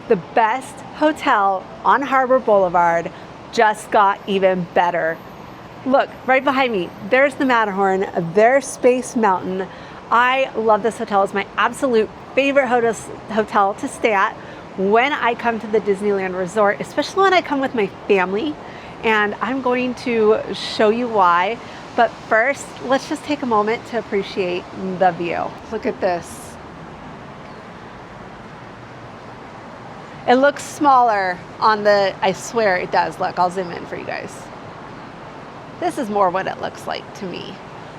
The best hotel on Harbor Boulevard just got even better. Look, right behind me, there's the Matterhorn, there's Space Mountain. I love this hotel. It's my absolute favorite hotel to stay at when I come to the Disneyland Resort, especially when I come with my family. And I'm going to show you why. But first, let's just take a moment to appreciate the view. Look at this. It looks smaller on the, I swear it does. Look, I'll zoom in for you guys. This is more what it looks like to me.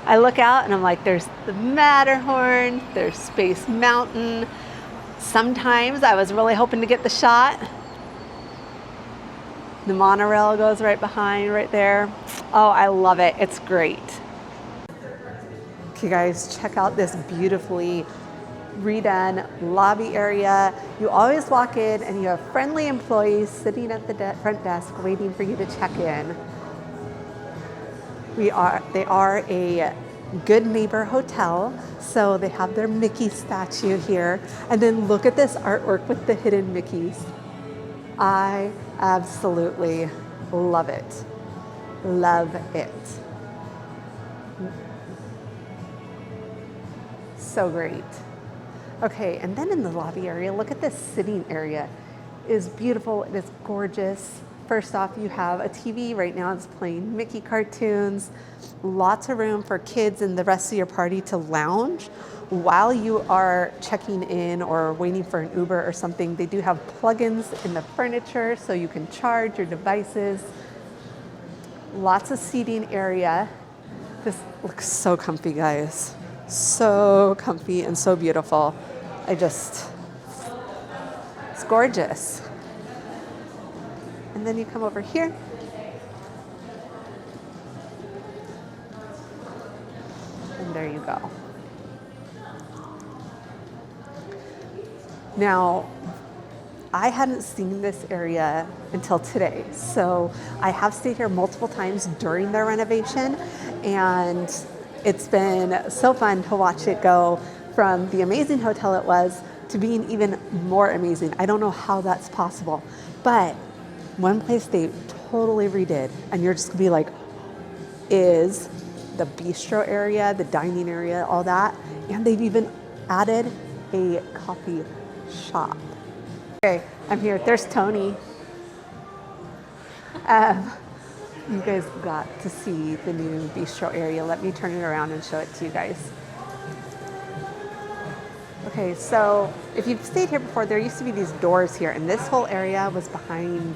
I look out and I'm like, there's the Matterhorn, there's Space Mountain. Sometimes I was really hoping to get the shot. The monorail goes right behind, right there. Oh, I love it. It's great. Okay, guys, check out this beautifully redone lobby area. You always walk in and you have friendly employees sitting at the front desk waiting for you to check in. They are a good neighbor hotel, so they have their Mickey statue here. And then look at this artwork with the hidden Mickeys. I absolutely love it. Love it. So great. Okay, and then in the lobby area, look at this sitting area. It is beautiful, it is gorgeous. First off, you have a TV right now, it's playing Mickey cartoons. Lots of room for kids and the rest of your party to lounge. While you are checking in or waiting for an Uber or something, they do have plugins in the furniture so you can charge your devices. Lots of seating area. This looks so comfy, guys. So comfy and so beautiful. It's gorgeous. And then you come over here. And there you go. Now, I hadn't seen this area until today. So I have stayed here multiple times during their renovation, and it's been so fun to watch it go from the amazing hotel it was to being even more amazing. I don't know how that's possible, but one place they totally redid, and you're just gonna be like, is the bistro area, the dining area, all that. And they've even added a coffee shop. Okay, I'm here. There's Tony. You guys got to see the new bistro area. Let me turn it around and show it to you guys. Okay, so if you've stayed here before, there used to be these doors here, and this whole area was behind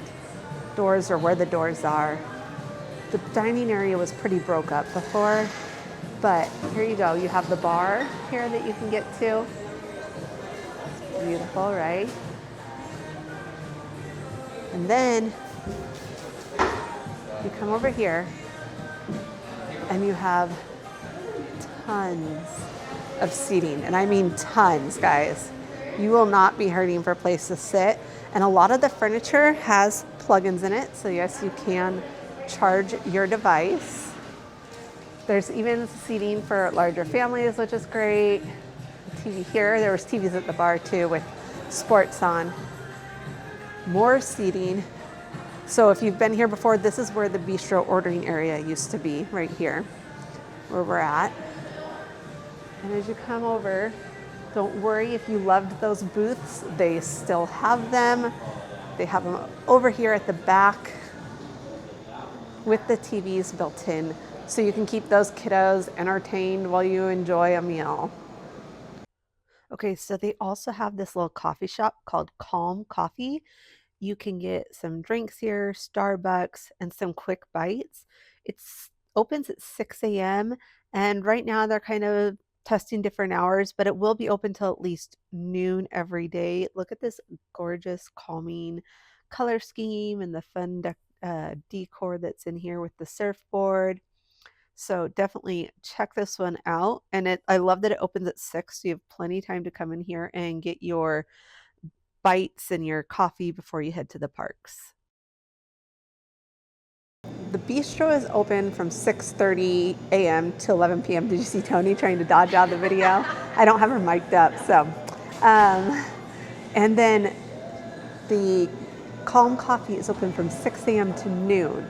doors, or where the doors are. The dining area was pretty broke up before, but here you go. You have the bar here that you can get to. It's beautiful, right? And then you come over here and you have tons of seating, and I mean tons, guys. You will not be hurting for a place to sit, and a lot of the furniture has plugins in it, so yes, you can charge your device. There's even seating for larger families, which is great. TV here. There was TVs at the bar too with sports on. More seating. So if you've been here before, this is where the bistro ordering area used to be, right here, where we're at. And as you come over, don't worry if you loved those booths, they still have them. They have them over here at the back with the TVs built in, so you can keep those kiddos entertained while you enjoy a meal. Okay, so they also have this little coffee shop called Calm Coffee. You can get some drinks here, Starbucks, and some quick bites. It opens at 6 a.m. and right now they're kind of testing different hours, but it will be open till at least noon every day. Look at this gorgeous, calming color scheme and the fun decor that's in here with the surfboard. So definitely check this one out. And I love that it opens at 6, so you have plenty of time to come in here and get your bites and your coffee before you head to the parks. The bistro is open from 6:30 a.m. to 11 p.m. Did you see Tony trying to dodge out of the video? I don't have her mic'd up, so. And then The Calm Coffee is open from 6 a.m. to noon.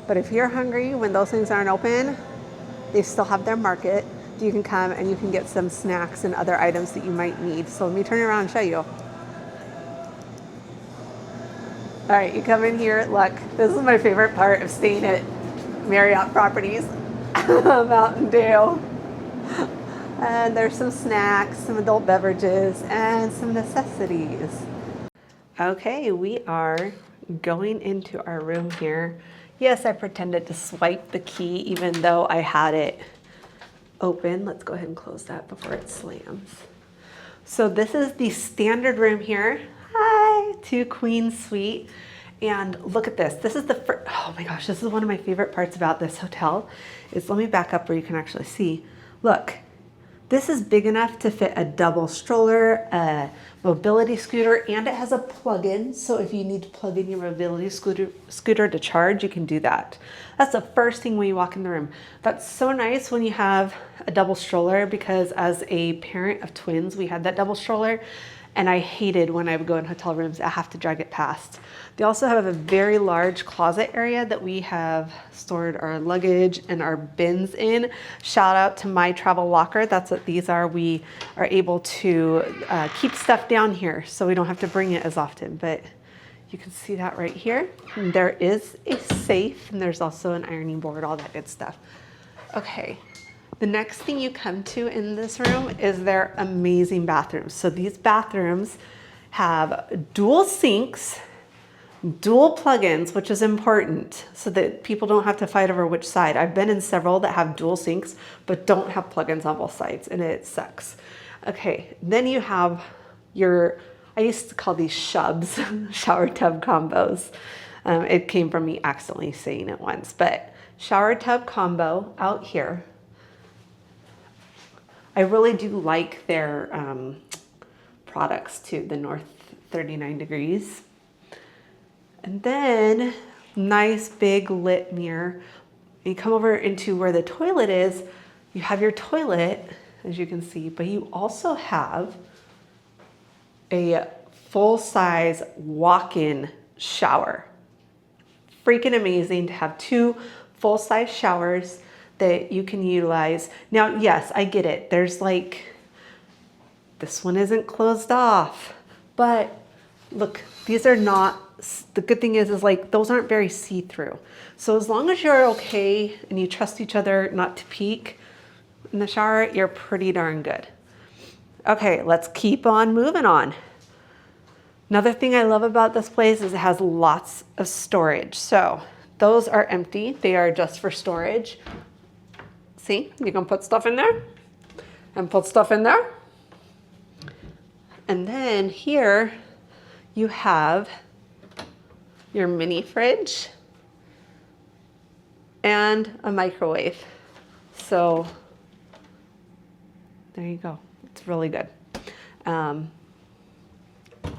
But if you're hungry when those things aren't open, they still have their market. You can come and you can get some snacks and other items that you might need. So let me turn around and show you. All right, you come in here, look, this is my favorite part of staying at Marriott properties, Mountain Dew. And there's some snacks, some adult beverages, and some necessities. Okay, we are going into our room here. Yes, I pretended to swipe the key even though I had it open. Let's go ahead and close that before it slams. So this is the standard room here. Hi, 2 queen suite. And look at this. This is the first, oh my gosh, this is one of my favorite parts about this hotel is, let me back up where you can actually see. Look, this is big enough to fit a double stroller, a mobility scooter, and it has a plug-in. So if you need to plug in your mobility scooter to charge, you can do that. That's the first thing when you walk in the room. That's so nice when you have a double stroller, because as a parent of twins, we had that double stroller. And I hated when I would go in hotel rooms, I have to drag it past. They also have a very large closet area that we have stored our luggage and our bins in. Shout out to My Travel Locker. That's what these are. We are able to keep stuff down here so we don't have to bring it as often. But you can see that right here. And there is a safe, and there's also an ironing board, all that good stuff. Okay. The next thing you come to in this room is their amazing bathrooms. So these bathrooms have dual sinks, dual plugins, which is important so that people don't have to fight over which side. I've been in several that have dual sinks but don't have plugins on both sides, and it sucks. Okay, then you have your, I used to call these shubs, shower tub combos. It came from me accidentally saying it once, but shower tub combo out here. I really do like their products too, the North 39 degrees. And then nice big lit mirror. You come over into where the toilet is, you have your toilet, as you can see, but you also have a full-size walk-in shower. Freaking amazing to have 2 full-size showers that you can utilize. Now, yes, I get it. There's like, this one isn't closed off, but look, these are not, the good thing is like, those aren't very see-through. So as long as you're okay and you trust each other not to peek in the shower, you're pretty darn good. Okay, let's keep on moving on. Another thing I love about this place is it has lots of storage. So those are empty. They are just for storage. See, you can put stuff in there and put stuff in there. And then here you have your mini fridge and a microwave. So there you go. It's really good.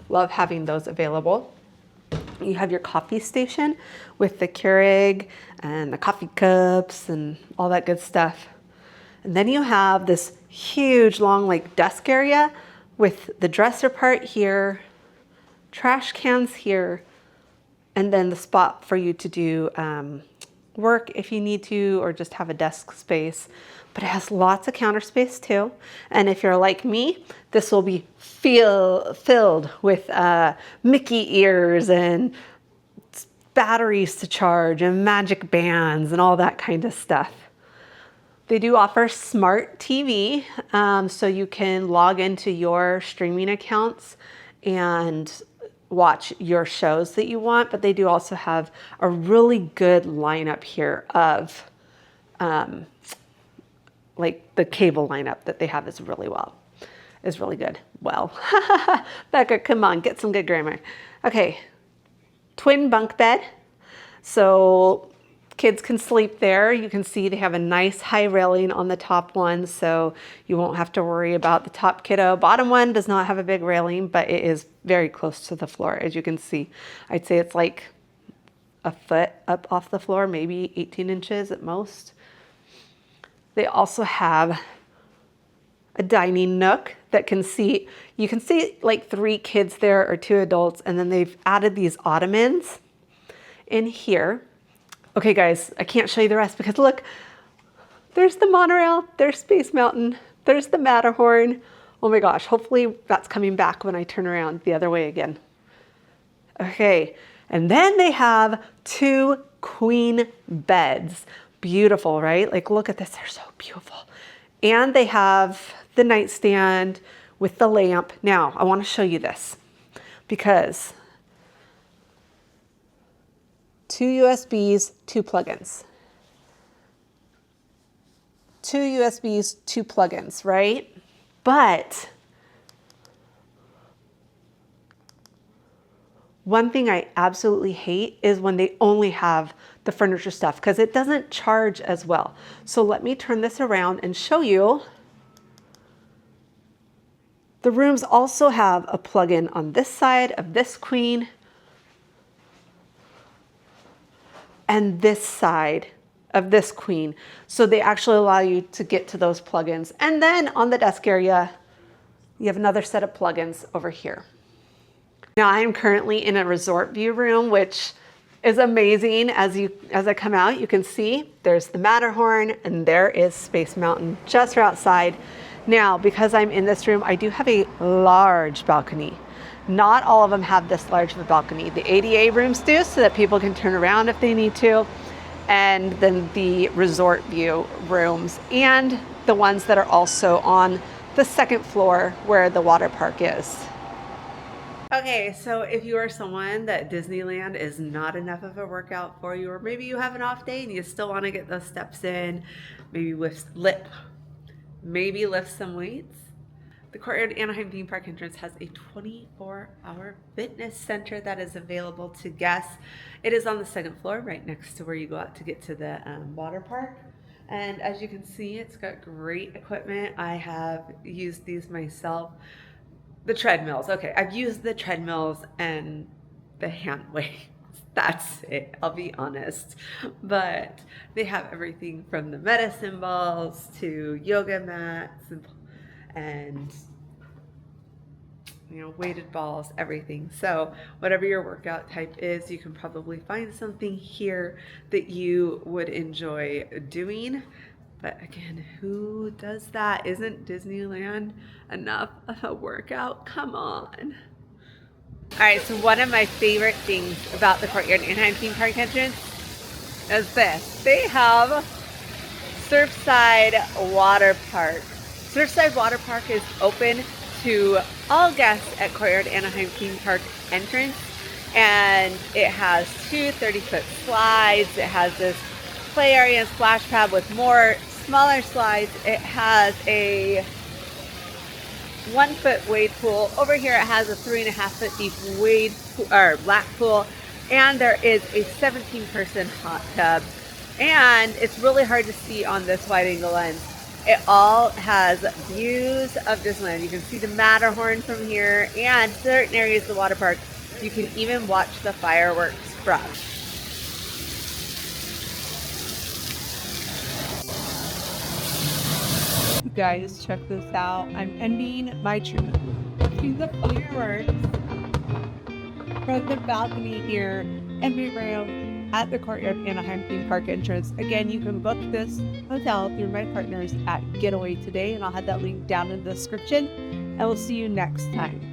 Love having those available. You have your coffee station with the Keurig and the coffee cups and all that good stuff. And then you have this huge long like desk area with the dresser part here, trash cans here, and then the spot for you to do work if you need to, or just have a desk space. But it has lots of counter space too. And if you're like me, this will be filled with Mickey ears and batteries to charge and magic bands and all that kind of stuff. They do offer smart TV, so you can log into your streaming accounts and watch your shows that you want, but they do also have a really good lineup here of like the cable lineup that they have is really good. Well, Becca, come on, get some good grammar. Okay, twin bunk bed. So kids can sleep there. You can see they have a nice high railing on the top one, so you won't have to worry about the top kiddo. Bottom one does not have a big railing, but it is very close to the floor, as you can see. I'd say it's like a foot up off the floor, maybe 18 inches at most. They also have a dining nook that can seat, you can seat like 3 kids there or 2 adults, and then they've added these ottomans in here. Okay guys, I can't show you the rest because look, there's the monorail, there's Space Mountain, there's the Matterhorn. Oh my gosh, hopefully that's coming back when I turn around the other way again. Okay, and then they have 2 queen beds. Beautiful, right? Like look at this, they're so beautiful. And they have the nightstand with the lamp. Now, I want to show you this because 2 USBs, 2 plugins. 2 USBs, 2 plugins, right? But one thing I absolutely hate is when they only have the furniture stuff because it doesn't charge as well. So let me turn this around and show you. The rooms also have a plug-in on this side of this queen and this side of this queen. So they actually allow you to get to those plugins. And then on the desk area, you have another set of plugins over here. Now I am currently in a resort view room, which is amazing. As I come out, you can see there's the Matterhorn and there is Space Mountain just outside. Now, because I'm in this room, I do have a large balcony. Not all of them have this large of a balcony. The ADA rooms do, so that people can turn around if they need to. And then the resort view rooms and the ones that are also on the 2nd floor where the water park is. Okay, so if you are someone that Disneyland is not enough of a workout for you, or maybe you have an off day and you still want to get those steps in, maybe lift some weights, the Courtyard Anaheim theme park entrance has a 24-hour fitness center that is available to guests. It is on the 2nd floor, right next to where you go out to get to the water park. And as you can see, it's got great equipment. I have used these myself. The treadmills, okay, I've used the treadmills and the hand weights. That's it, I'll be honest. But they have everything from the medicine balls to yoga mats and you know, weighted balls, everything. So whatever your workout type is, you can probably find something here that you would enjoy doing. But again, who does that? Isn't Disneyland enough of a workout? Come on. All right, so one of my favorite things about the Courtyard Anaheim theme park entrance is this. They have Surfside Water Park. Surfside Water Park is open to all guests at Courtyard Anaheim theme park entrance. And it has 2 30-foot slides. It has this play area and splash pad with more smaller slides. It has a 1-foot wade pool. Over here it has a 3.5-foot deep wade or lap pool, and there is a 17-person hot tub. And it's really hard to see on this wide angle lens. It all has views of Disneyland. You can see the Matterhorn from here, and certain areas of the water park you can even watch the fireworks from. Guys, check this out. I'm ending my trip to the fireworks from the balcony here in my room at the Courtyard Anaheim theme park entrance. Again, you can book this hotel through my partners at Getaway Today, and I'll have that link down in the description, and we'll see you next time.